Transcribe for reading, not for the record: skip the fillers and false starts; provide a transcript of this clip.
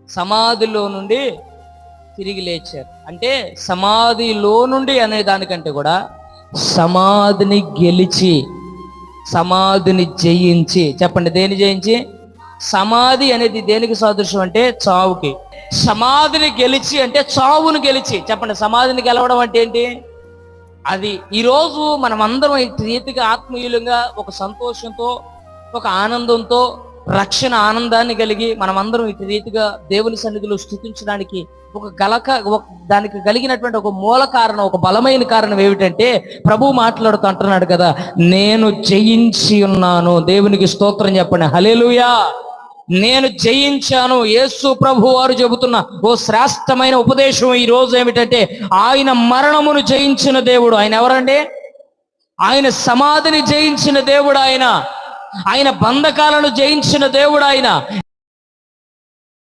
సమాధిలో నుండి తిరిగి లేచారు. అంటే సమాధిలో నుండి అనే దానికంటే కూడా సమాధిని గెలిచి, సమాధిని జయించి. చెప్పండి, దేని జయించి? సమాధి అనేది దేనికి సాదృశ్యం అంటే చావుకి. సమాధిని గెలిచి అంటే చావును గెలిచి. చెప్పండి, సమాధిని గెలవడం అంటే ఏంటి? అది ఈరోజు మనం అందరం ఈ రీతిగా ఆత్మీయులంగా ఒక సంతోషంతో, ఒక ఆనందంతో, రక్షణ ఆనందాన్ని కలిగి మనమందరం ఇటు రీతిగా దేవుని సన్నిధిలో స్తుతించడానికి దానికి కలిగినటువంటి ఒక మూల కారణం, ఒక బలమైన కారణం ఏమిటంటే ప్రభువు మాట్లాడుతూ అంటున్నాడు కదా, నేను జయించి ఉన్నాను. దేవునికి స్తోత్రం చెప్పండి, హల్లెలూయా. నేను జయించాను. యేసు ప్రభు వారు చెబుతున్న ఓ శ్రేష్టమైన ఉపదేశం ఈ రోజు ఏమిటంటే, ఆయన మరణమును జయించిన దేవుడు. ఆయన ఎవరండి? ఆయన సమాధిని జయించిన దేవుడు. ఆయన బంధకాలను జయించిన దేవుడు. ఆయన